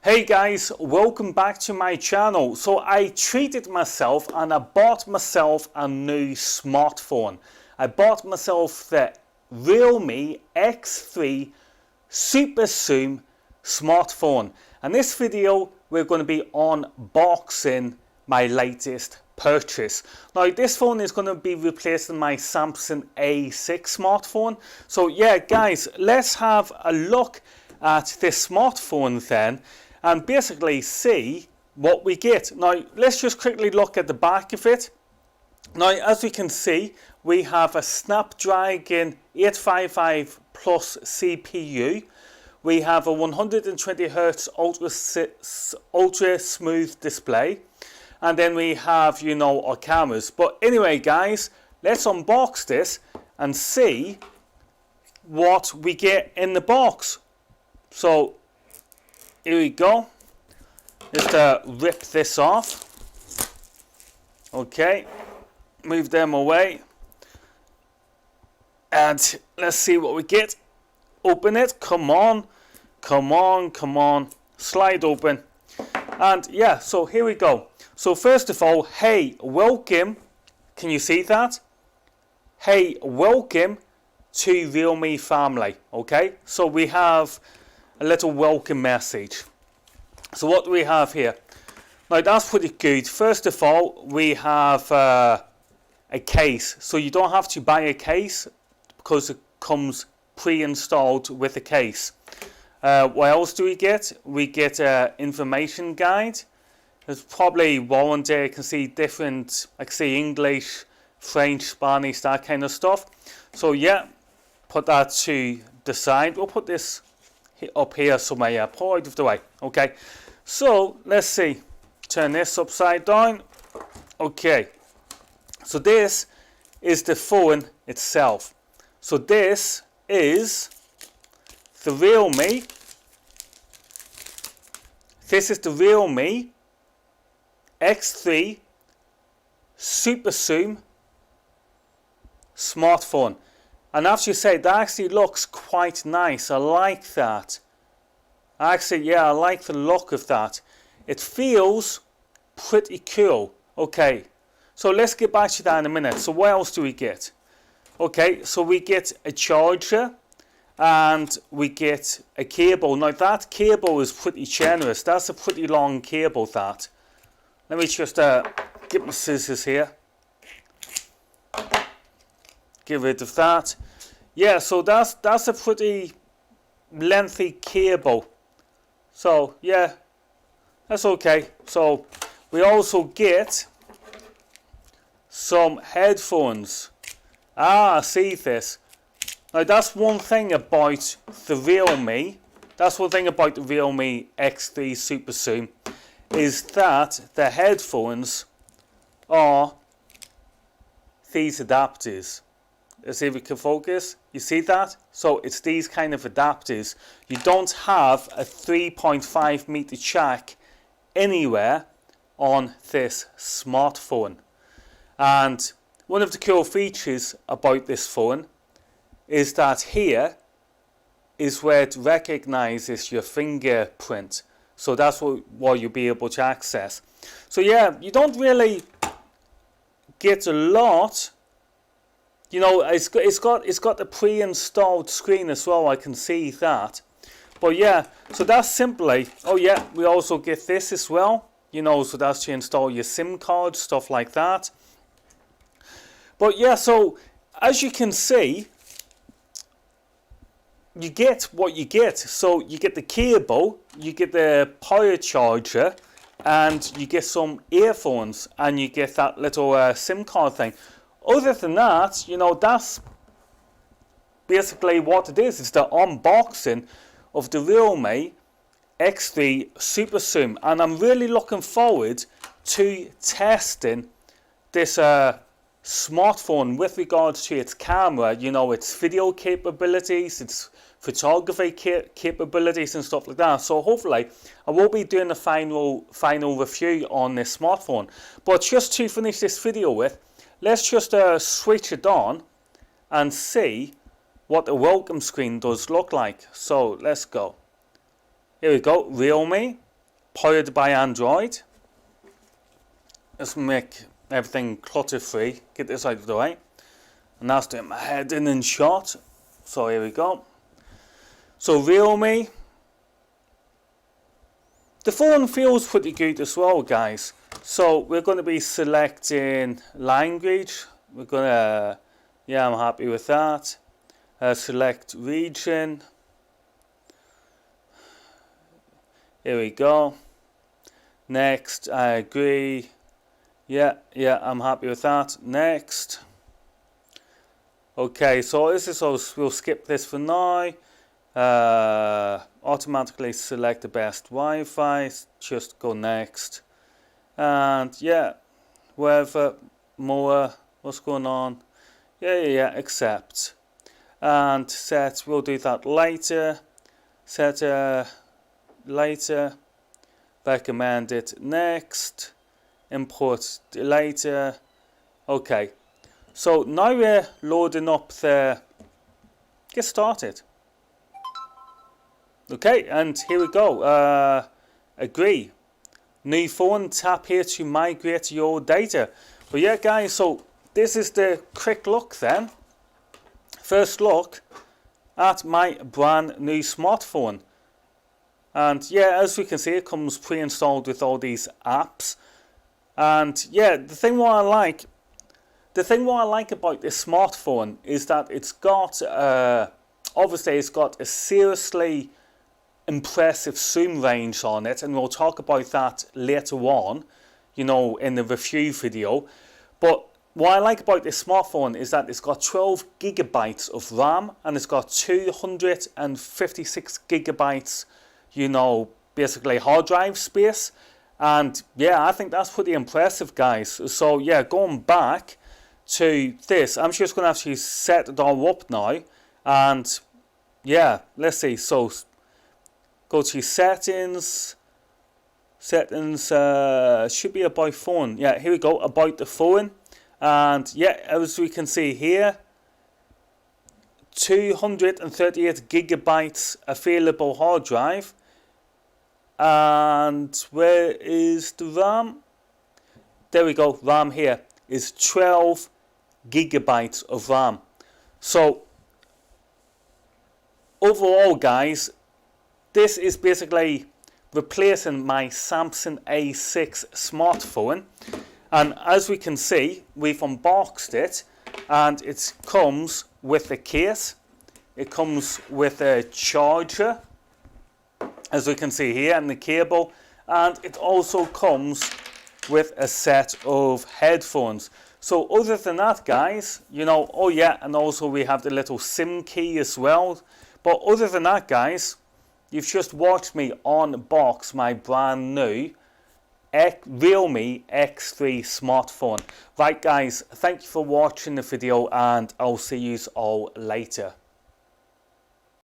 Hey guys, welcome back to my channel. So I treated myself and I bought myself a new smartphone. I bought myself the Realme X3 Superzoom smartphone. And this video we're going to be unboxing my latest purchase. Now this phone is going to be replacing my Samsung A6 smartphone. So yeah guys, let's have a look at this smartphone then and basically see what we get. Now let's just quickly look at the back of it. Now as we can see, we have a Snapdragon 855 Plus CPU. We have a 120Hz ultra smooth display. And then we have, our cameras. But anyway guys, let's unbox this and see what we get in the box. So here we go. Just rip this off. Okay, move them away. And let's see what we get. Open it. Come on. Come on. Come on. Slide open. And yeah, so here we go. So first of all, hey, welcome. Can you see that? Hey, welcome to Realme family. Okay, so we have a little welcome message. So what do we have here? Now that's pretty good. First of all, we have a case. So you don't have to buy a case because it comes pre-installed with a case. What else do we get? We get an information guide. There's probably warranty. I can see different, I can see English, French, Spanish, that kind of stuff. So yeah, put that to the side. We'll put this up here somewhere. Yeah, pull out of the way. Okay, so let's see. Turn this upside down. Okay, so this is the phone itself. So this is the Realme. This is the Realme X3 Superzoom smartphone. And as you say, that actually looks quite nice. I like that. Actually, yeah, I like the look of that. It feels pretty cool. Okay, so let's get back to that in a minute. So what else do we get? Okay, so we get a charger and we get a cable. Now that cable is pretty generous. That's a pretty long cable, that. Let me just get my scissors here. Get rid of that. Yeah, so that's a pretty lengthy cable. So yeah, that's okay. So we also get some headphones. I see this. Now that's one thing about the Realme. That's one thing about the Realme X3 Superzoom, is that the headphones are these adapters. Let's see if we can focus. You see that? So it's these kind of adapters. You don't have a 3.5 meter jack anywhere on this smartphone. And one of the cool features about this phone is that here is where it recognizes your fingerprint. So that's what you'll be able to access. So yeah, you don't really get a lot. It's got the pre-installed screen as well. I can see that. But yeah, so that's simply. Oh yeah, we also get this as well. So that's to install your SIM card, stuff like that. But yeah, so as you can see, you get what you get. So you get the cable, you get the power charger, and you get some earphones, and you get that little SIM card thing. Other than that, that's basically what it is. It's the unboxing of the Realme X3 Superzoom, and I'm really looking forward to testing this smartphone with regards to its camera, its video capabilities, its photography capabilities and stuff like that. So hopefully I will be doing a final review on this smartphone. But just to finish this video with, let's just switch it on and see what the welcome screen does look like. So let's go. Here we go, Realme. powered by Android. Let's make everything clutter free, get this out of the way. And that's doing my head in shot. So here we go. So Realme. The phone feels pretty good as well, guys. So we're going to be selecting language. We're going to, yeah, I'm happy with that. Select region. Here we go. Next, I agree. Yeah, I'm happy with that. Next. Okay, so this is, we'll skip this for now. Automatically select the best Wi-Fi. Just go next. And yeah, wherever, more, what's going on? Yeah, accept. And set, we'll do that later. Set later. Recommend it next. Import later. Okay. So now we're loading up the, get started. Okay, and here we go. Agree. New phone, tap here to migrate your data. But yeah, guys, so this is the quick look then. First look at my brand new smartphone. And yeah, as we can see, it comes pre-installed with all these apps. And yeah, the thing what I like about this smartphone is that it's got, obviously it's got a seriously impressive zoom range on it, and we'll talk about that later on, you know, in the review video. But what I like about this smartphone is that it's got 12 gigabytes of RAM and it's got 256 gigabytes, you know, basically hard drive space. And yeah, I think that's pretty impressive, guys. So yeah, going back to this, I'm just going to actually set it all up now. And yeah, let's see. So go to settings. Settings should be about phone. Yeah, here we go, about the phone. And yeah, as we can see here, 238 gigabytes available hard drive. And where is the RAM? There we go, RAM here is 12 gigabytes of RAM. So overall, guys, this is basically replacing my Samsung A6 smartphone. And as we can see, we've unboxed it, and it comes with a case. It comes with a charger, as we can see here, and the cable. And it also comes with a set of headphones. So other than that, guys, you know, oh yeah, and also we have the little SIM key as well. But other than that, guys, you've just watched me unbox my brand new Realme X3 smartphone. Right, guys, thank you for watching the video, and I'll see you all later.